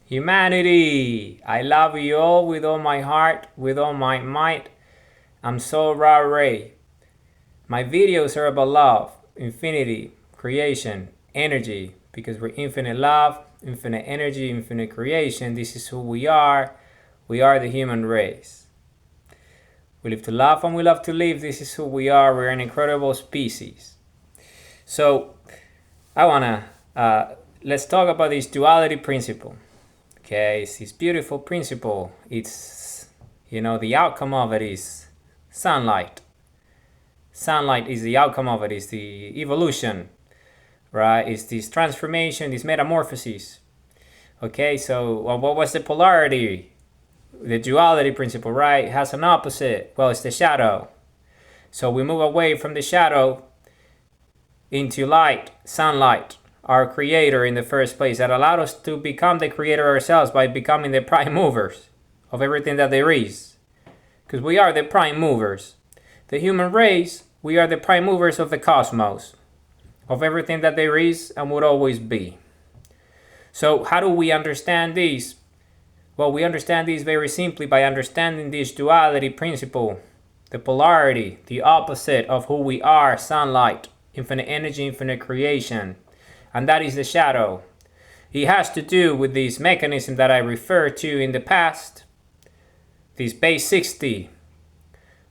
Humanity, I love you all with all my heart, with all my might. I'm so Ray. My videos are about love, infinity, creation, energy, because we're infinite love, infinite energy, infinite creation. This is who we are. We are the human race. We live to love and we love to live. This is who we are. We're an incredible species. So, let's talk about this duality principle. Okay, it's this beautiful principle. It's, the outcome of it is sunlight. Sunlight is the outcome of it, is the evolution, right? It's this transformation, this metamorphosis. Okay, so what was the polarity? The duality principle, right? It has an opposite. Well, it's the shadow. So we move away from the shadow into light, sunlight, our creator in the first place, that allowed us to become the creator ourselves by becoming the prime movers of everything that there is. Because we are the prime movers. The human race, we are the prime movers of the cosmos, of everything that there is and would always be. So how do we understand these? Well, we understand these very simply by understanding this duality principle, the polarity, the opposite of who we are, sunlight, infinite energy, infinite creation. And that is the shadow. It has to do with this mechanism that I referred to in the past, this base 60,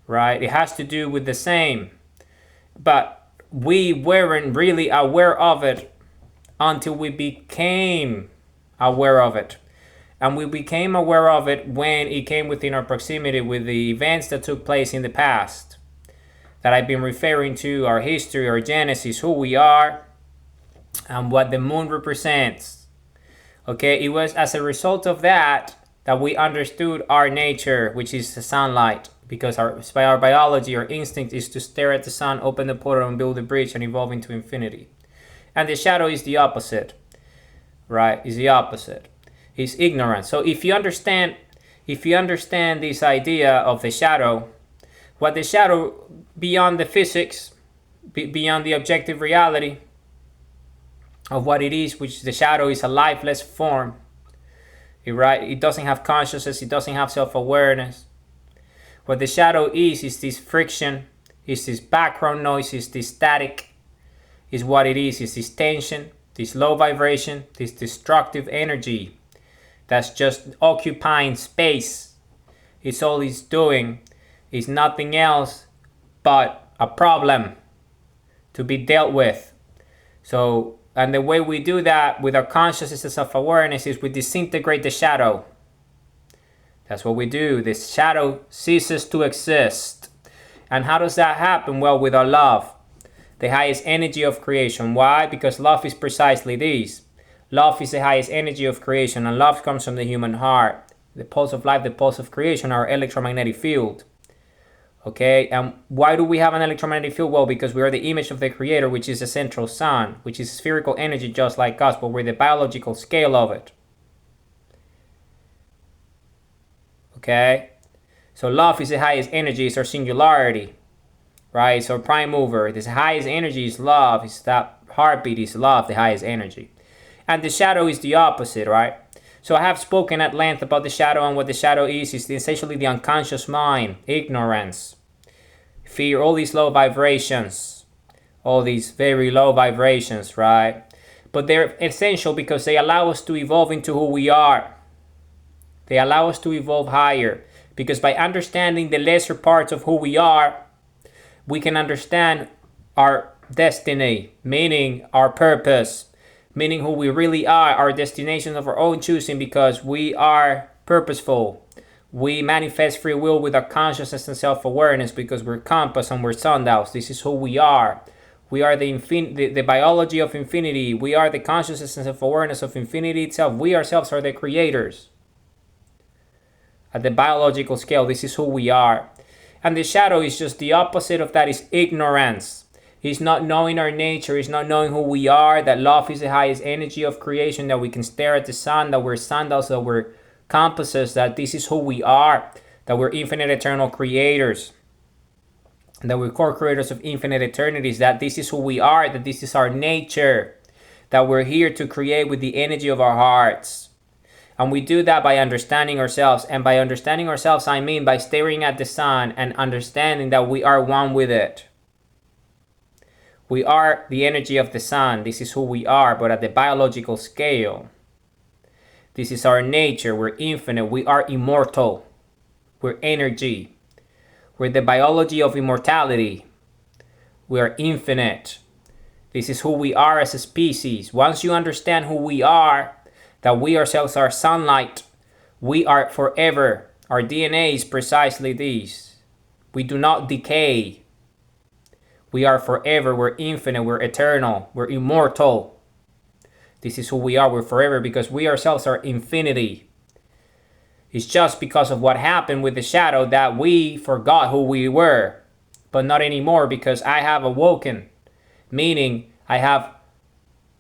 right? It has to do with the same. But we weren't really aware of it until we became aware of it. And we became aware of it when it came within our proximity with the events that took place in the past that I've been referring to, our history, our genesis, who we are, and what the moon represents. Okay, it was as a result of that we understood our nature, which is the sunlight, because by our biology, our instinct is to stare at the sun, open the portal, and build a bridge and evolve into infinity. And the shadow is the opposite, right? Is the opposite. It's ignorance. So if you understand this idea of the shadow, what the shadow, beyond the physics, beyond the objective reality of what it is, which the shadow is a lifeless form, right? It doesn't have consciousness, it doesn't have self-awareness. What the shadow is this friction, is this background noise, is this static, is what it is this tension, this low vibration, this destructive energy that's just occupying space. It's all it's doing. It's nothing else but a problem to be dealt with. So, and the way we do that with our consciousness and self-awareness is we disintegrate the shadow. That's what we do. The shadow ceases to exist. And how does that happen? Well, with our love, the highest energy of creation. Why? Because love is precisely this. Love is the highest energy of creation, and love comes from the human heart. The pulse of life, the pulse of creation, our electromagnetic field. Okay, and why do we have an electromagnetic field? Well, because we are the image of the creator, which is the central sun, which is spherical energy just like us, but we're the biological scale of it. Okay, so love is the highest energy, it's our singularity, right? It's our prime mover. This highest energy is love, it's that heartbeat is love, the highest energy. And the shadow is the opposite, right? So I have spoken at length about the shadow, and what the shadow is essentially the unconscious mind, ignorance, fear, all these low vibrations, all these very low vibrations, right? But they're essential because they allow us to evolve into who we are. They allow us to evolve higher, because by understanding the lesser parts of who we are, we can understand our destiny, meaning our purpose, meaning who we really are, our destination of our own choosing, because we are purposeful. We manifest free will with our consciousness and self-awareness because we're compass and we're sundials. This is who we are. We are the biology of infinity. We are the consciousness and self-awareness of infinity itself. We ourselves are the creators. At the biological scale, this is who we are. And the shadow is just the opposite of that, is ignorance. He's not knowing our nature. He's not knowing who we are, that love is the highest energy of creation, that we can stare at the sun, that we're sundials, that we're compasses, that this is who we are, that we're infinite eternal creators, that we're co-creators of infinite eternities, that this is who we are, that this is our nature, that we're here to create with the energy of our hearts. And we do that by understanding ourselves. And by understanding ourselves, I mean by staring at the sun and understanding that we are one with it. We are the energy of the sun. This is who we are, but at the biological scale. This is our nature. We're infinite. We are immortal. We're energy. We're the biology of immortality. We are infinite. This is who we are as a species. Once you understand who we are, that we ourselves are sunlight, we are forever. Our DNA is precisely this. We do not decay. We are forever. We're infinite. We're eternal. We're immortal. This is who we are. We're forever because we ourselves are infinity. It's just because of what happened with the shadow that we forgot who we were. But not anymore, because I have awoken. Meaning I have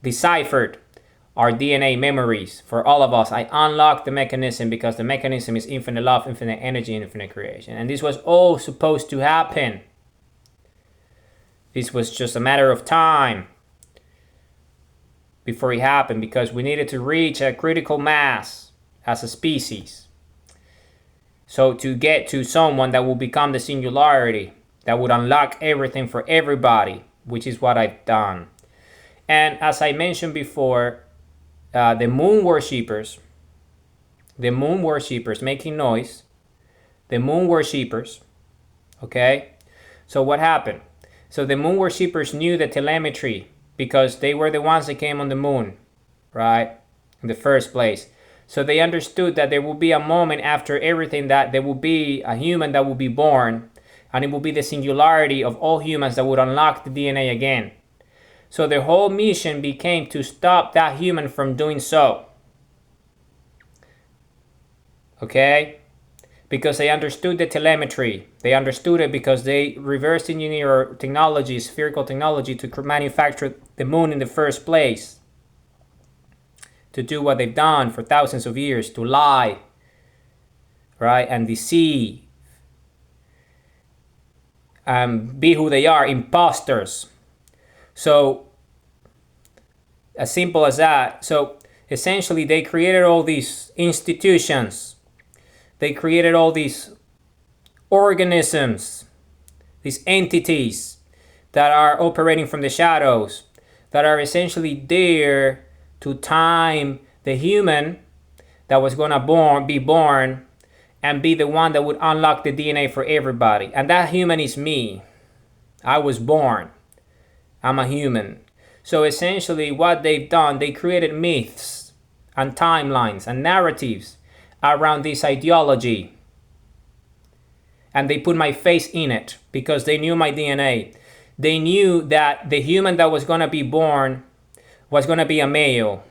deciphered our DNA memories for all of us. I unlocked the mechanism because the mechanism is infinite love, infinite energy, infinite creation. And this was all supposed to happen. This was just a matter of time before it happened, because we needed to reach a critical mass as a species. So to get to someone that will become the singularity, that would unlock everything for everybody, which is what I've done. And as I mentioned before, the moon worshippers making noise, the moon worshippers, okay? So what happened? So the moon worshippers knew the telemetry because they were the ones that came on the moon, right? In the first place. So they understood that there will be a moment after everything that there will be a human that will be born, and it will be the singularity of all humans that would unlock the DNA again. So their whole mission became to stop that human from doing so. Okay? Because they understood the telemetry. They understood it because they reverse engineer technology, spherical technology, to manufacture the moon in the first place. To do what they've done for thousands of years, to lie, right, and deceive. Be who they are, imposters. So, as simple as that. So, essentially, they created all these institutions. They created all these organisms, these entities that are operating from the shadows, that are essentially there to time the human that was going to be born and be the one that would unlock the DNA for everybody. And that human is me. I was born. I'm a human. So essentially what they've done, they created myths and timelines and narratives around this ideology. And they put my face in it because they knew my DNA. They knew that the human that was going to be born was going to be a male.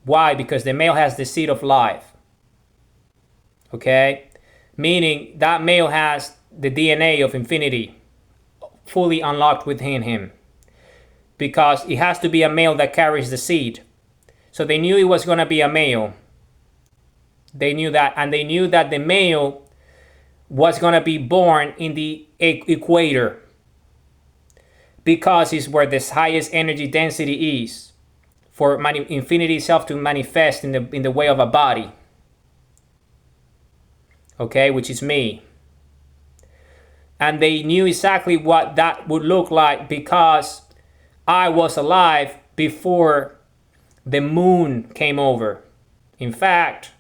Why? Because the male has the seed of life. Okay? Meaning that male has the DNA of infinity fully unlocked within him. Because it has to be a male that carries the seed. So they knew it was going to be a male. They knew that. And they knew that the male was going to be born in the equator. Because it's where the highest energy density is. For infinity itself to manifest in the way of a body. Okay, which is me. And they knew exactly what that would look like because I was alive before the moon came over. In fact,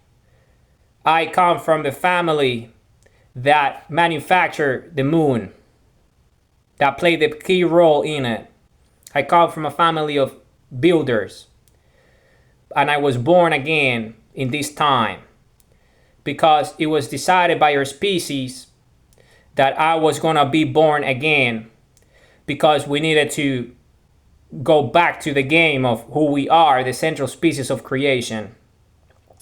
I come from the family that manufactured the moon, that played the key role in it. I come from a family of builders, and I was born again in this time because it was decided by our species that I was going to be born again because we needed to go back to the game of who we are, the central species of creation.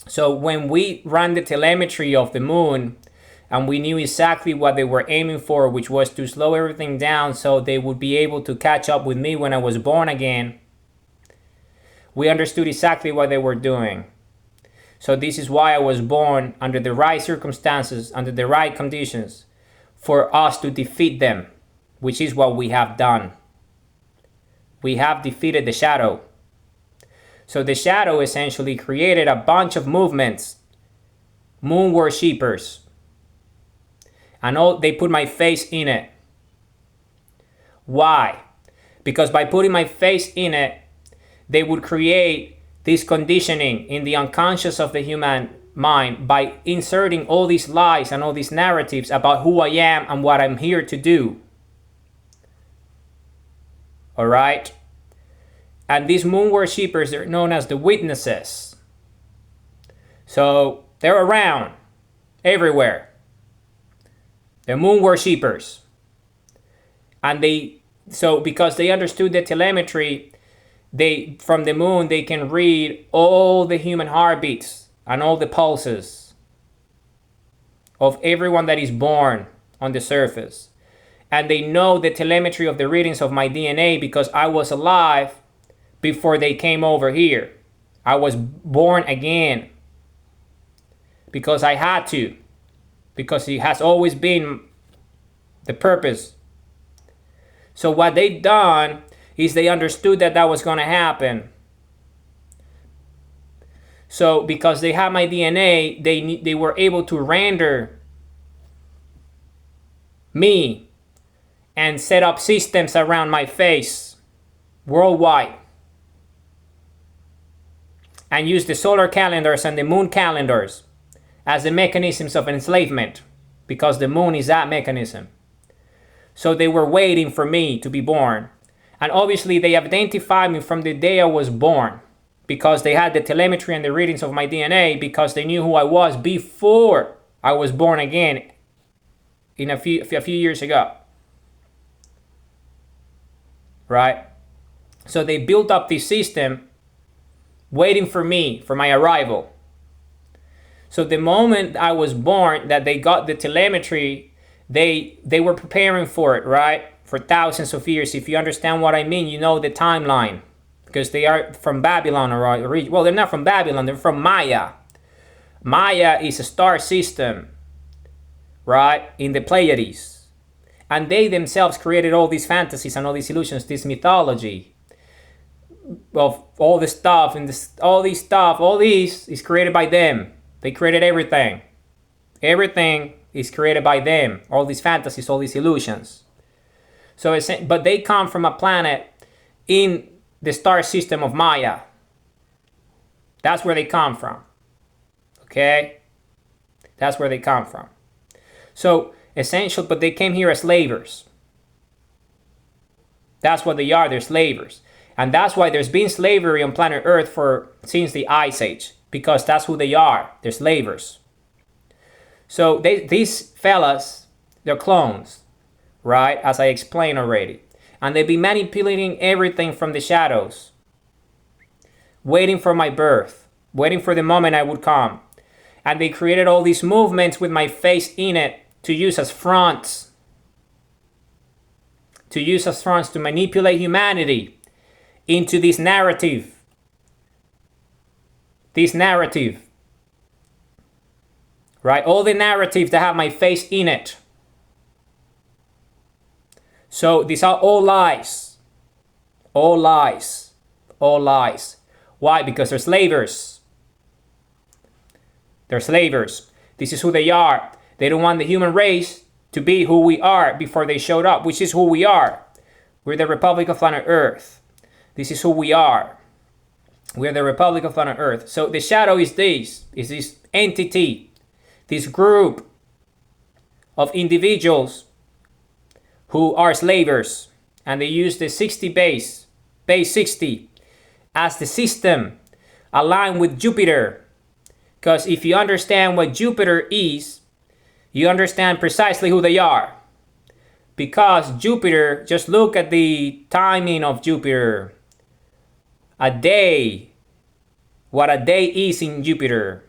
So when we ran the telemetry of the moon and we knew exactly what they were aiming for, which was to slow everything down so they would be able to catch up with me when I was born again, we understood exactly what they were doing. So this is why I was born under the right circumstances, under the right conditions, for us to defeat them, which is what we have done. We have defeated the shadow. So the shadow essentially created a bunch of movements moon worshippers. And all, they put my face in it. Why? Because by putting my face in it, they would create this conditioning in the unconscious of the human mind by inserting all these lies and all these narratives about who I am and what I'm here to do. All right? And these moon worshippers, they're known as the witnesses. So they're around everywhere. The moon worshippers. And because they understood the telemetry, from the moon, they can read all the human heartbeats and all the pulses of everyone that is born on the surface. And they know the telemetry of the readings of my DNA because I was alive before they came over here. I was born again because I had to, because it has always been the purpose. So what they've done is they understood that was going to happen. So because they have my DNA, they were able to render me and set up systems around my face worldwide. And use the solar calendars and the moon calendars as the mechanisms of enslavement, because the moon is that mechanism. So they were waiting for me to be born. And obviously they identified me from the day I was born, because they had the telemetry and the readings of my DNA, because they knew who I was before I was born again in a few years ago. Right? So they built up this system waiting for me, for my arrival. So the moment I was born, that they got the telemetry, they were preparing for it, right? For thousands of years. If you understand what I mean, you know the timeline. Because they are from Babylon, well, they're not from Babylon, they're from Maya. Maya is a star system, right? In the Pleiades. And they themselves created all these fantasies and all these illusions, this mythology of all this stuff, and all this is created by them. They created everything. Everything is created by them. All these fantasies, all these illusions. So, but they come from a planet in the star system of Maya. That's where they come from. Okay? That's where they come from. So, essential, but they came here as slavers. That's what they are. They're slavers. And that's why there's been slavery on planet Earth since the Ice Age. Because that's who they are. They're slavers. So these fellas, they're clones, right? As I explained already. And they've been manipulating everything from the shadows. Waiting for my birth. Waiting for the moment I would come. And they created all these movements with my face in it to use as fronts. To use as fronts to manipulate humanity into this narrative. This narrative. Right? All the narratives that have my face in it. So these are all lies. All lies. All lies. Why? Because they're slavers. They're slavers. This is who they are. They don't want the human race to be who we are before they showed up, which is who we are. We're the Republic of Planet Earth. This is who we are. We're the Republic of Planet Earth. So the shadow is this entity, this group of individuals who are slavers, and they use the 60 base 60, as the system aligned with Jupiter. Because if you understand what Jupiter is, you understand precisely who they are. Because Jupiter, just look at the timing of Jupiter. A day, what a day is in Jupiter,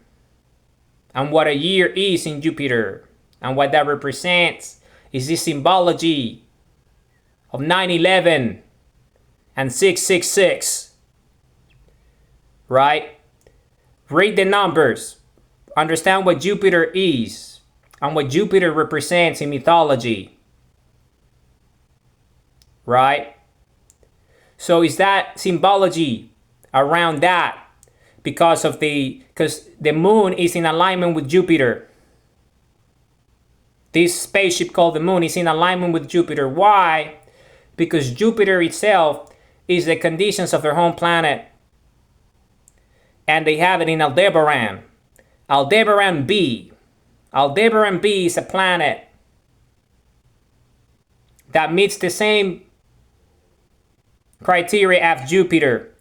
and what a year is in Jupiter, and what that represents is this symbology of 9/11 and 666, right? Read the numbers, understand what Jupiter is and what Jupiter represents in mythology, right? So is that symbology around that, because the moon is in alignment with Jupiter. This spaceship called the moon is in alignment with Jupiter. Why? Because Jupiter itself is the conditions of their home planet. And they have it in Aldebaran. Aldebaran B. Aldebaran B is a planet that meets the same criteria as Jupiter,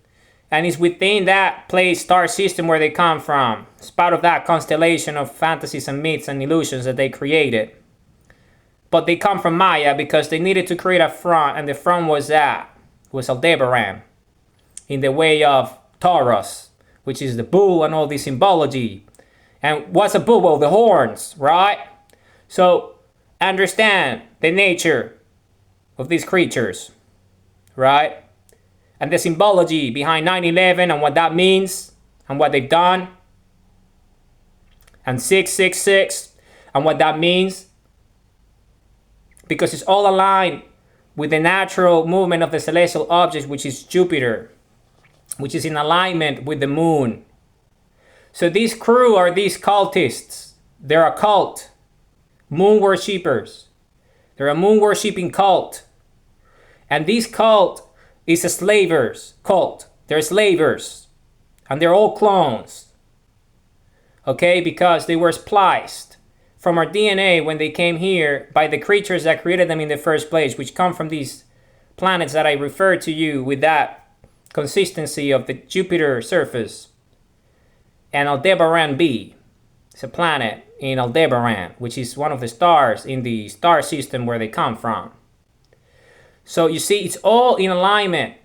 and is within that place star system where they come from. It's part of that constellation of fantasies and myths and illusions that they created. But they come from Maya because they needed to create a front, and the front was Aldebaran, in the way of Taurus, which is the bull and all this symbology. And what's a bull? Well, the horns, right? So understand the nature of these creatures, right? And the symbology behind 9/11 and what that means and what they've done. And 666 and what that means. Because it's all aligned with the natural movement of the celestial objects, which is Jupiter, which is in alignment with the moon. So this crew are these cultists. They're a cult. Moon worshippers. They're a moon worshipping cult. And this cult is a slavers cult. They're slavers. And they're all clones. Okay? Because they were spliced from our DNA when they came here by the creatures that created them in the first place, which come from these planets that I referred to you with that consistency of the Jupiter surface. And Aldebaran B is a planet in Aldebaran, which is one of the stars in the star system where they come from. So you see, it's all in alignment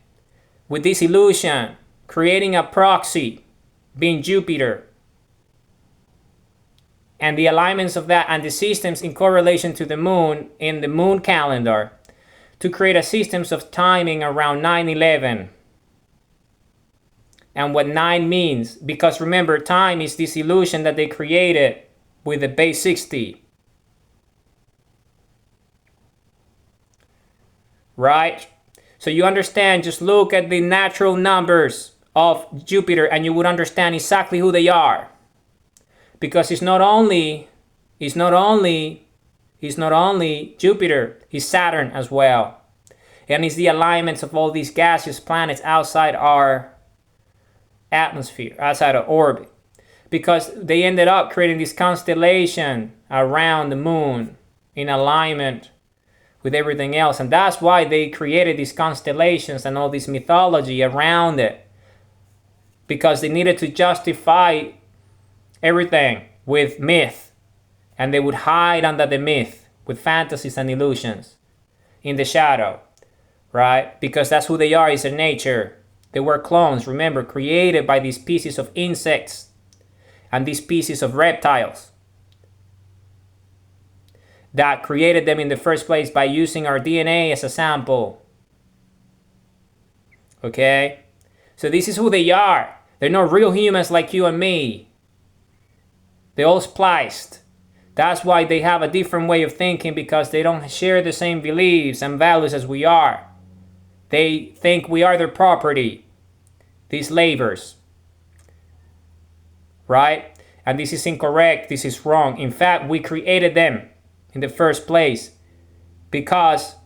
with this illusion, creating a proxy, being Jupiter, and the alignments of that and the systems in correlation to the moon in the moon calendar to create a systems of timing around 9/11. And what 9 means, because remember, time is this illusion that they created with the base 60. Right? So you understand, just look at the natural numbers of Jupiter and you would understand exactly who they are. Because it's not only Jupiter, it's Saturn as well. And it's the alignments of all these gaseous planets outside our atmosphere, outside of orbit. Because they ended up creating this constellation around the moon in alignment with everything else. And that's why they created these constellations and all this mythology around it. Because they needed to justify everything with myth. And they would hide under the myth with fantasies and illusions in the shadow. Right? Because that's who they are, is their nature. They were clones, remember, created by these species of insects and these species of reptiles that created them in the first place by using our DNA as a sample. Okay? So this is who they are. They're not real humans like you and me. They're all spliced. That's why they have a different way of thinking, because they don't share the same beliefs and values as we are. They think we are their property, these laborers, right? And this is incorrect, this is wrong. In fact, we created them in the first place because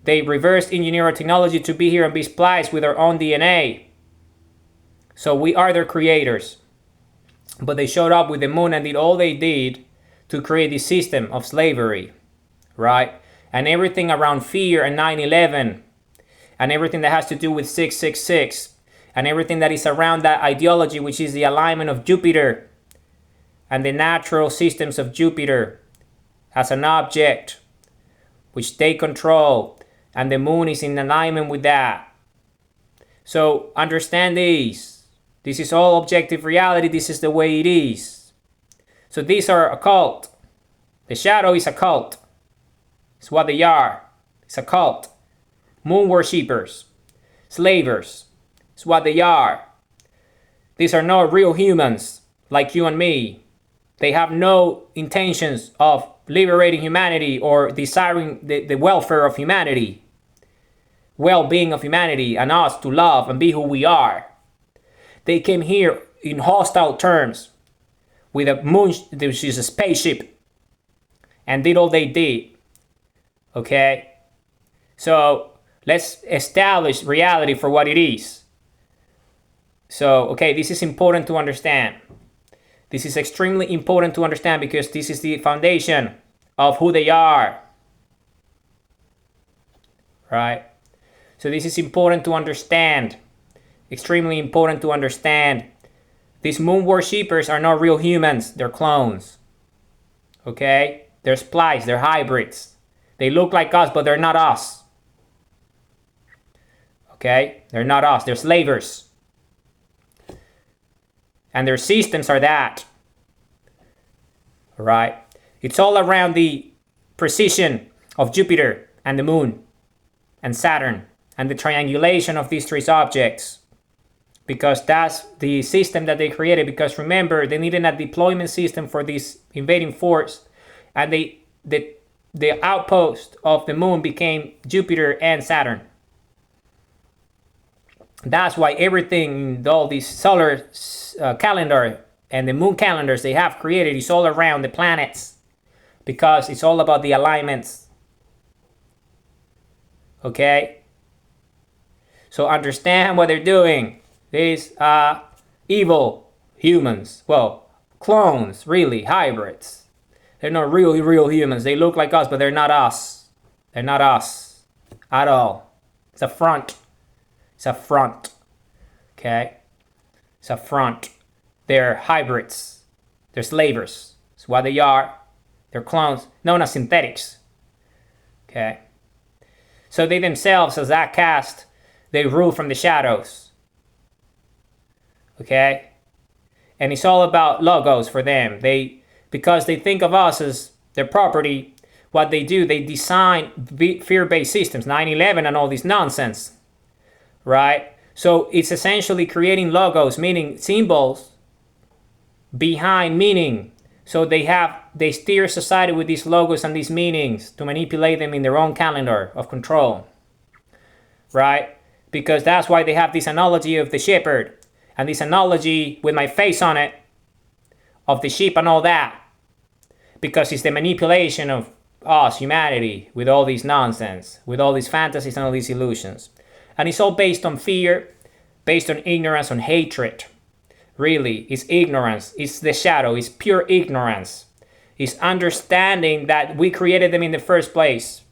they reverse engineer our technology to be here and be spliced with our own DNA. So we are their creators. But they showed up with the moon and did all they did to create this system of slavery, right? And everything around fear and 9/11. And everything that has to do with 666, and everything that is around that ideology, which is the alignment of Jupiter and the natural systems of Jupiter as an object, which they control, and the moon is in alignment with that. So understand these. This is all objective reality. This is the way it is. So these are a cult. The shadow is a cult. It's what they are. It's a cult. Moon worshippers, slavers, is what they are. These are not real humans like you and me. They have no intentions of liberating humanity or desiring the welfare of humanity, well-being of humanity, and us to love and be who we are. They came here in hostile terms with a moon, which is a spaceship, and did all they did. Okay? So let's establish reality for what it is. So, okay, this is important to understand. This is extremely important to understand because this is the foundation of who they are. Right? So this is important to understand. Extremely important to understand. These moon worshippers are not real humans. They're clones. Okay? They're splice. They're hybrids. They look like us, but they're not us. Okay? They're not us. They're slavers. And their systems are that. Right? It's all around the precision of Jupiter and the moon and Saturn and the triangulation of these three objects. Because that's the system that they created. Because remember, they needed a deployment system for this invading force. And the outpost of the moon became Jupiter and Saturn. That's why everything, all these solar calendar and the moon calendars they have created is all around the planets. Because it's all about the alignments. Okay? So understand what they're doing. These are evil humans. Well, clones, really, hybrids. They're not real humans. They look like us, but they're not us. They're not us at all. It's a front. It's a front. Okay? It's a front. They're hybrids. They're slavers. That's what they are. They're clones, known as synthetics. Okay? So they themselves, as that caste, they rule from the shadows. Okay? And it's all about logos for them. Because they think of us as their property, what they do, they design fear-based systems, 9/11 and all this nonsense. Right? So it's essentially creating logos, meaning symbols behind meaning. So they steer society with these logos and these meanings to manipulate them in their own calendar of control. Right? Because that's why they have this analogy of the shepherd and this analogy with my face on it of the sheep and all that. Because it's the manipulation of us, humanity, with all this nonsense, with all these fantasies and all these illusions. And it's all based on fear, based on ignorance, on hatred. Really, it's ignorance. It's the shadow. It's pure ignorance. It's understanding that we created them in the first place.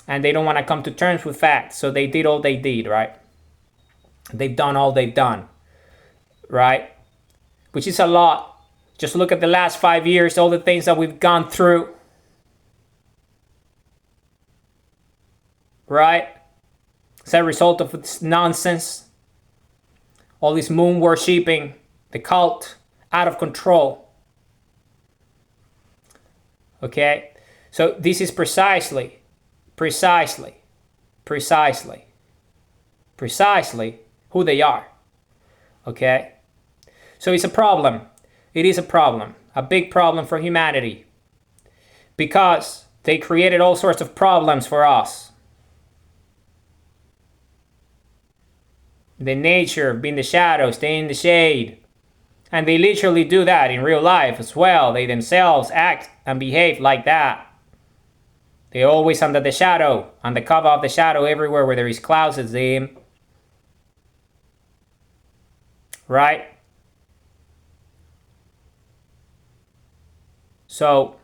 And they don't want to come to terms with facts. So they did all they did, right? They've done all they've done. Right? Which is a lot. Just look at the last 5 years, all the things that we've gone through. Right? It's a result of this nonsense. All this moon worshipping, the cult, out of control. Okay? So this is precisely who they are. Okay? So it's a problem. It is a problem. A big problem for humanity. Because they created all sorts of problems for us. The nature, being the shadow, staying in the shade. And they literally do that in real life as well. They themselves act and behave like that. They're always under the shadow, on the cover of the shadow, everywhere where there is clouds, it's them. Right? So,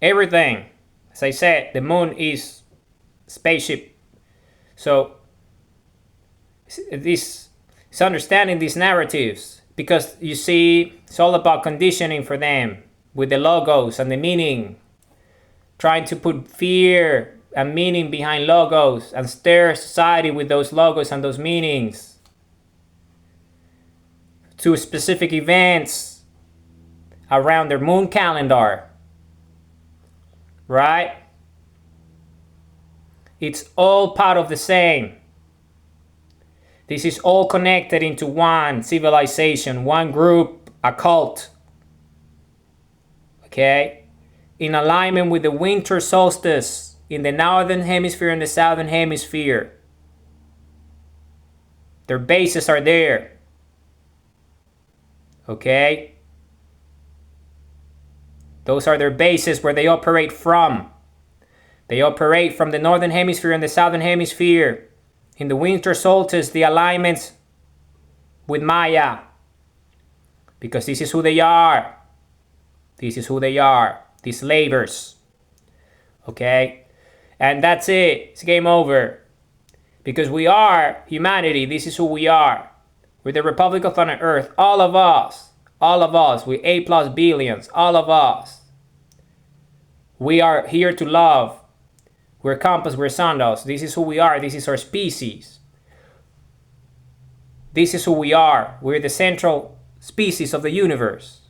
everything, as I said, the moon is spaceship. So, it's understanding these narratives, because you see, it's all about conditioning for them with the logos and the meaning, trying to put fear and meaning behind logos and stir society with those logos and those meanings to specific events around their moon calendar. Right? It's all part of the same. This is all connected into one civilization, one group, a cult. Okay? In alignment with the winter solstice, in the northern hemisphere and the southern hemisphere. Their bases are there. Okay? Those are their bases where they operate from. They operate from the northern hemisphere and the southern hemisphere. In the winter solstice, the alignments with Maya. Because this is who they are. This is who they are. These labors. Okay? And that's it. It's game over. Because we are humanity. This is who we are. We're the Republic of Planet Earth. All of us. All of us. We're 8+ billions. All of us. We are here to love. We're compass. We're sundials. This is who we are. This is our species. This is who we are. We're the central species of the universe.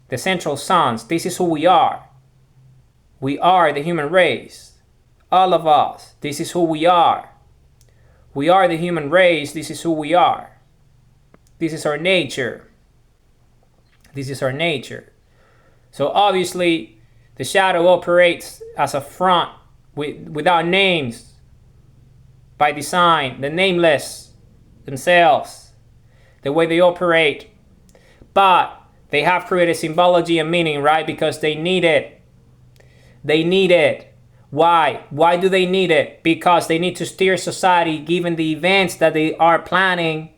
The central suns. This is who we are. We are the human race. All of us. This is who we are. We are the human race. This is who we are. This is our nature. This is our nature. So obviously, the shadow operates as a front without names, by design, the nameless themselves, the way they operate. But they have created symbology and meaning, right? Because they need it. They need it. Why? Why do they need it? Because they need to steer society given the events that they are planning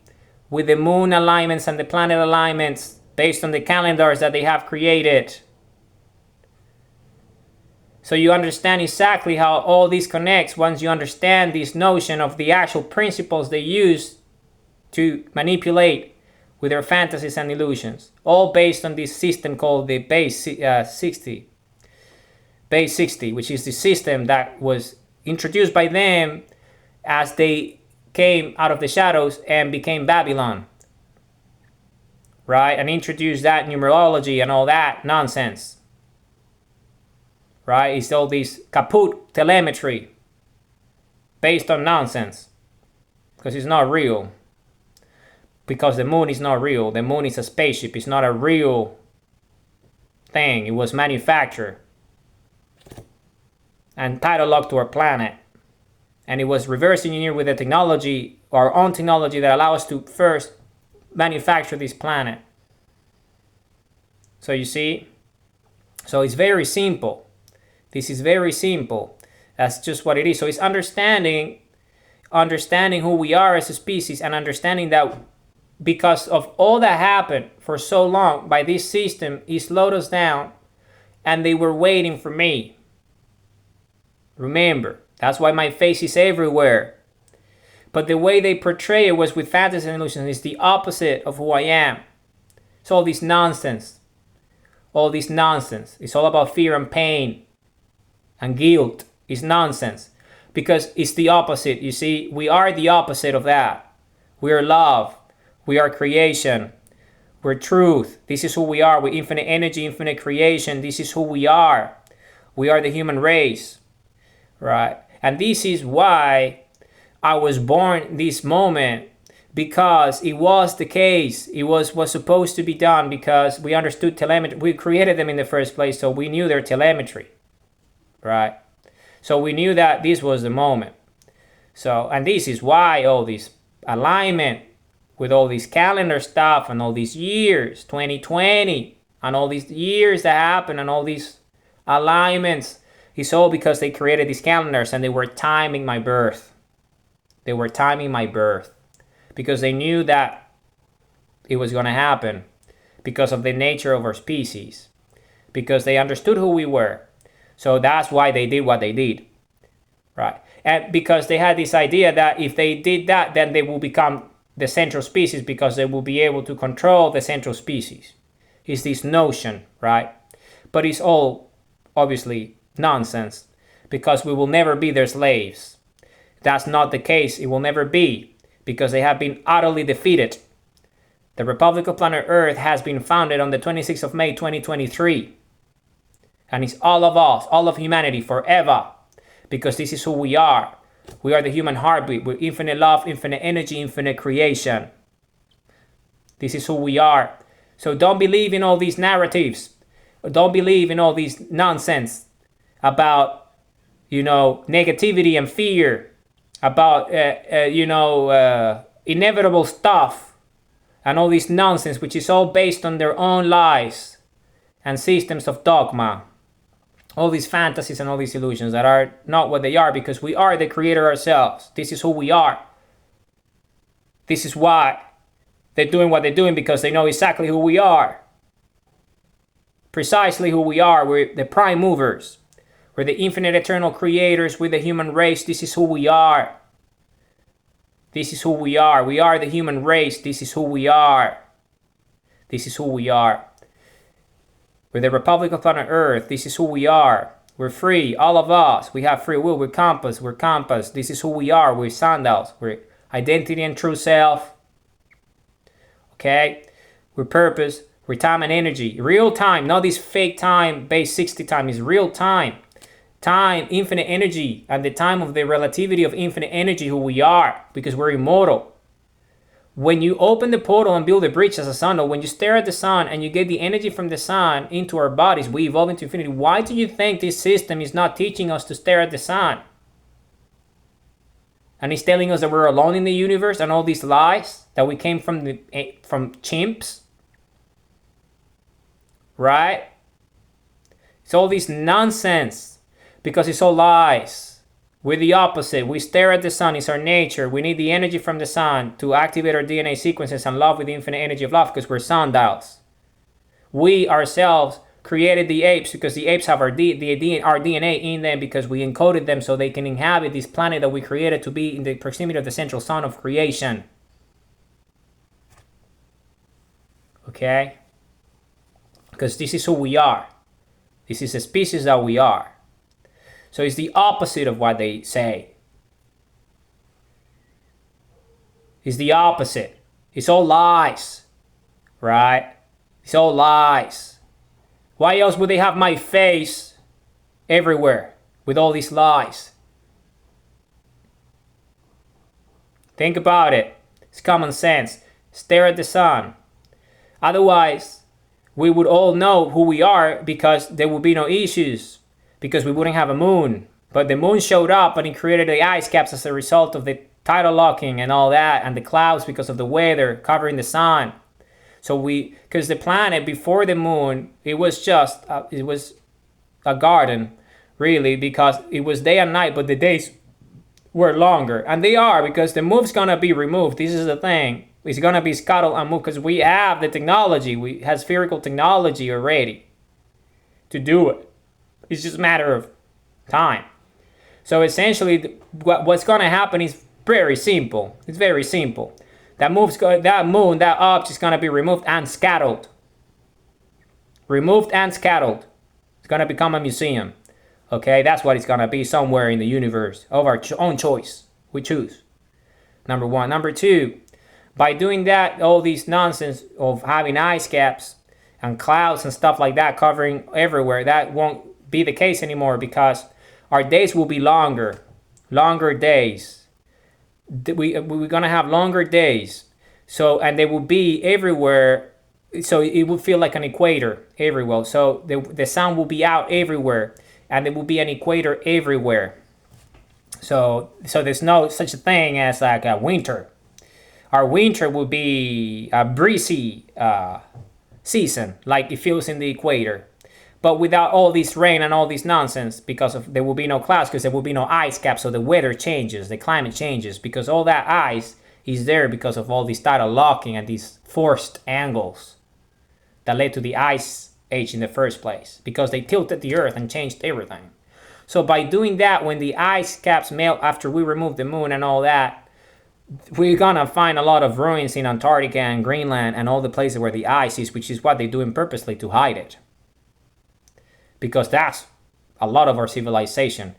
with the moon alignments and the planet alignments based on the calendars that they have created. So you understand exactly how all this connects once you understand this notion of the actual principles they use to manipulate with their fantasies and illusions. All based on this system called the Base 60. Base 60, which is the system that was introduced by them as they came out of the shadows and became Babylon. Right? And introduced that numerology and all that nonsense. Right? It's all this kaput telemetry based on nonsense. Because it's not real. Because the moon is not real. The moon is a spaceship. It's not a real thing. It was manufactured and title locked to our planet. And it was reverse engineered with the technology, our own technology that allows us to first manufacture this planet. So you see? So it's very simple. This is very simple. That's just what it is. So it's understanding who we are as a species and understanding that because of all that happened for so long by this system, it slowed us down and they were waiting for me. Remember, that's why my face is everywhere. But the way they portray it was with fantasy and illusion. It's the opposite of who I am. It's all this nonsense. All this nonsense. It's all about fear and pain and guilt. It's nonsense. Because it's the opposite. You see, we are the opposite of that. We are love. We are creation. We're truth. This is who we are. We're infinite energy, infinite creation. This is who we are. We are the human race. Right? And this is why I was born this moment, because it was the case. It was supposed to be done because we understood telemetry. We created them in the first place, so we knew their telemetry. Right? So we knew that this was the moment. So, and this is why all this alignment with all this calendar stuff and all these years, 2020, and all these years that happened and all these alignments, it's all because they created these calendars and they were timing my birth. They were timing my birth because they knew that it was going to happen because of the nature of our species, because they understood who we were. So that's why they did what they did, right? And because they had this idea that if they did that, then they will become the central species because they will be able to control the central species. It's this notion, right? But it's all obviously nonsense because we will never be their slaves. That's not the case. It will never be because they have been utterly defeated. The Republic of Planet Earth has been founded on the 26th of May 2023. And it's all of us, all of humanity forever, because this is who we are. We are the human heartbeat with infinite love, infinite energy, infinite creation. This is who we are. So don't believe in all these narratives. Don't believe in all these nonsense about, negativity and fear, about, inevitable stuff and all this nonsense, which is all based on their own lies and systems of dogma. All these fantasies and all these illusions that are not what they are, because we are the creator ourselves. This is who we are. This is why they're doing what they're doing, because they know exactly who we are. Precisely who we are. We're the prime movers. We're the infinite eternal creators with the human race. This is who we are. This is who we are. We are the human race. This is who we are. This is who we are. We're the Republic of Planet Earth. This is who we are. We're free, all of us. We have free will. We're compass. We're compass. This is who we are. We're sundials. We're identity and true self. Okay? We're purpose. We're time and energy. Real time. Not this fake time, base 60 time. It's real time. Time, infinite energy, and the time of the relativity of infinite energy, who we are, because we're immortal. When you open the portal and build a bridge as a sun, or when you stare at the sun and you get the energy from the sun into our bodies, we evolve into infinity. Why do you think this system is not teaching us to stare at the sun? And it's telling us that we're alone in the universe, and all these lies that we came from chimps, right? It's all this nonsense, because it's all lies. We're the opposite. We stare at the sun. It's our nature. We need the energy from the sun to activate our DNA sequences and love with the infinite energy of love, because we're sundials. We ourselves created the apes because the apes have our DNA in them, because we encoded them so they can inhabit this planet that we created to be in the proximity of the central sun of creation. Okay? Because this is who we are. This is the species that we are. So it's the opposite of what they say. It's the opposite. It's all lies, right? It's all lies. Why else would they have my face everywhere with all these lies? Think about it. It's common sense. Stare at the sun. Otherwise, we would all know who we are, because there would be no issues. Because we wouldn't have a moon. But the moon showed up and it created the ice caps as a result of the tidal locking and all that, and the clouds because of the weather covering the sun. So because the planet before the moon, it was a garden, really, because it was day and night, but the days were longer. And they are, because the moon's gonna be removed. This is the thing. It's gonna be scuttled and moved, because we have the technology. We have spherical technology already to do it. It's just a matter of time. So essentially, what's going to happen is very simple. It's very simple. That moon, that object is going to be removed and scattered. Removed and scattered. It's going to become a museum. Okay, that's what it's going to be, somewhere in the universe of our own choice. We choose. Number one. Number two, by doing that, all these nonsense of having ice caps and clouds and stuff like that covering everywhere, that won't be the case anymore, because our days will be longer days. We're gonna have longer days, so, and they will be everywhere, so it will feel like an equator everywhere. So the sun will be out everywhere, and there will be an equator everywhere. So there's no such a thing as like a winter. Our winter will be a breezy season, like it feels in the equator. But without all this rain and all this nonsense, because there will be no clouds, because there will be no ice caps, so the weather changes, the climate changes, because all that ice is there because of all this tidal locking and these forced angles that led to the ice age in the first place, because they tilted the earth and changed everything. So by doing that, when the ice caps melt after we remove the moon and all that, we're gonna find a lot of ruins in Antarctica and Greenland and all the places where the ice is, which is what they're doing purposely to hide it. Because that's a lot of our civilization.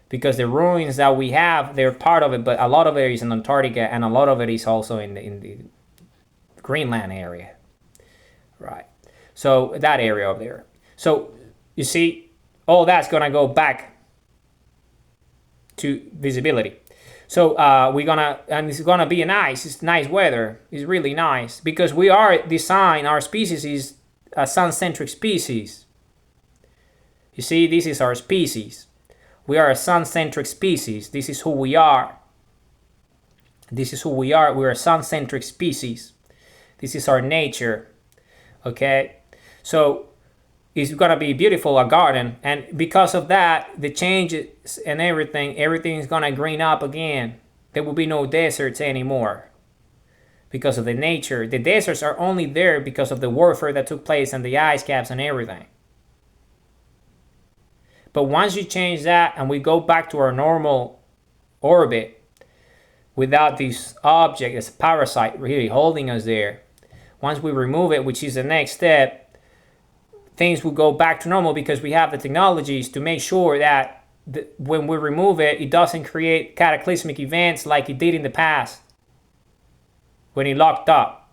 Because the ruins that we have, they're part of it, but a lot of it is in Antarctica, and a lot of it is also in the Greenland area. Right. So that area over there. So you see, all that's gonna go back to visibility. So and it's gonna be it's nice weather. It's really nice, because we are designed, our species is a sun-centric species. You see, this is our species. We are a sun-centric species. This is who we are. This is who we are. We're a sun-centric species. This is our nature. Okay? So it's gonna be beautiful, a garden, and because of that, the changes and everything is gonna green up again. There will be no deserts anymore because of the nature. The deserts are only there because of the warfare that took place and the ice caps and everything. But once you change that and we go back to our normal orbit without this object as a parasite really holding us there, once we remove it, which is the next step, things will go back to normal because we have the technologies to make sure that when we remove it, it doesn't create cataclysmic events like it did in the past when it locked up.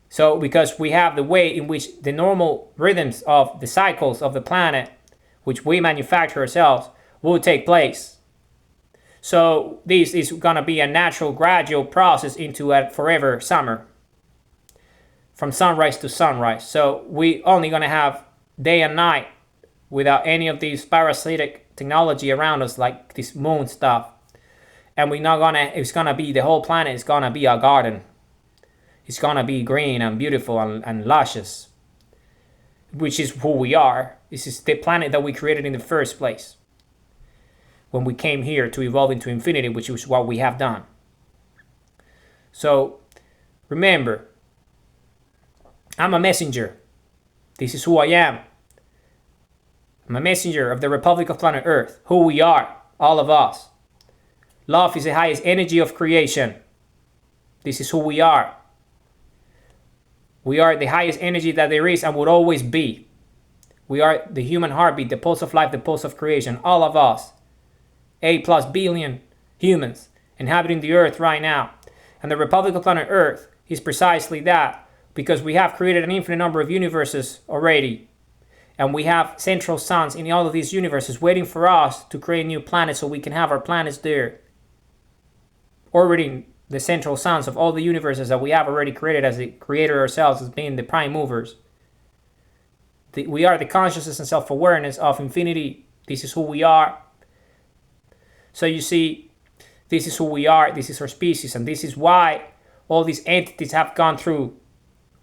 So because we have the way in which the normal rhythms of the cycles of the planet, which we manufacture ourselves, will take place. So this is going to be a natural gradual process into a forever summer. From sunrise to sunrise. So we only going to have day and night without any of these parasitic technology around us like this moon stuff. And we're not going to, it's going to be, the whole planet is going to be a garden. It's going to be green and beautiful and luscious, which is who we are. This is the planet that we created in the first place when we came here to evolve into infinity, which is what we have done. So remember, I'm a messenger. This is who I am. I'm a messenger of the Republic of Planet Earth, who we are, all of us. Love is the highest energy of creation. This is who we are. We are the highest energy that there is and would always be. We are the human heartbeat, the pulse of life, the pulse of creation. All of us. 8+ billion humans inhabiting the earth right now. And the Republic of Planet Earth is precisely that, because we have created an infinite number of universes already. And we have central suns in all of these universes waiting for us to create new planets so we can have our planets there, orbiting the central suns of all the universes that we have already created as the creator ourselves, as being the prime movers. We are the consciousness and self-awareness of infinity. This is who we are. So you see, this is who we are, this is our species, and this is why all these entities have gone through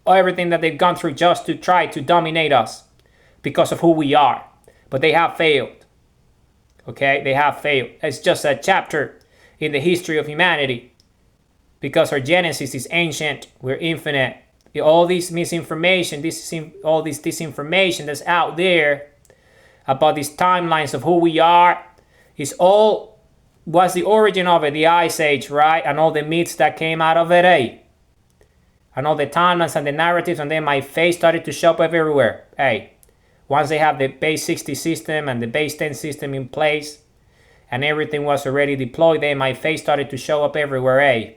everything that they've gone through just to try to dominate us because of who we are. But they have failed. Okay, they have failed. It's just a chapter in the history of humanity. Because our genesis is ancient, we're infinite. All this misinformation, all this disinformation that's out there about these timelines of who we are, is all, what's the origin of it? The Ice Age, right? And all the myths that came out of it, eh? And all the timelines and the narratives, and then my face started to show up everywhere. Hey, once they have the base 60 system and the base 10 system in place, and everything was already deployed, then my face started to show up everywhere, eh?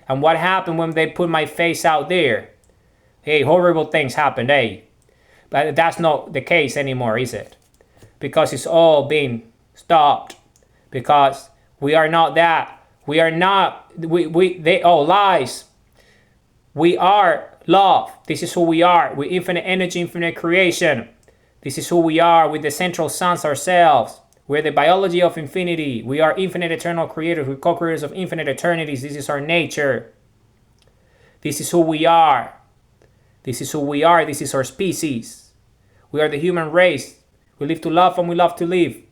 And what happened when they put my face out there? Hey, horrible things happened, eh? But that's not the case anymore, is it? Because it's all been stopped. Because we are not that. We are not, they all lies. We are love. This is who we are. We're infinite energy, infinite creation. This is who we are with the central suns ourselves. We're the biology of infinity. We are infinite eternal creators. We're co-creators of infinite eternities. This is our nature. This is who we are. This is who we are. This is our species. We are the human race. We live to love and we love to live.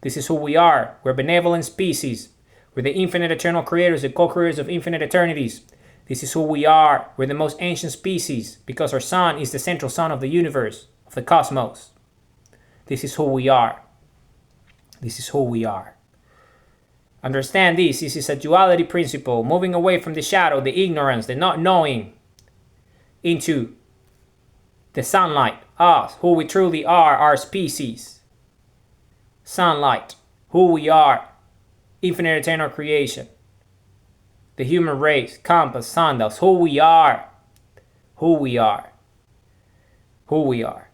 This is who we are. We're a benevolent species. We're the infinite eternal creators, the co-creators of infinite eternities. This is who we are. We're the most ancient species because our sun is the central sun of the universe, of the cosmos. This is who we are. This is who we are. Understand this. This is a duality principle, moving away from the shadow, the ignorance, the not knowing, into the sunlight, us, who we truly are, our species. Sunlight, who we are, infinite eternal creation. The human race, compass, sundials, who we are. Who we are. Who we are.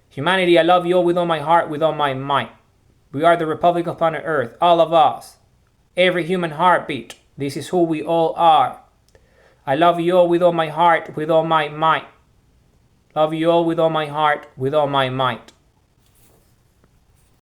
Humanity, I love you all with all my heart, with all my might. We are the Republic of Planet Earth, all of us. Every human heartbeat. This is who we all are. I love you all with all my heart, with all my might. Love you all with all my heart, with all my might.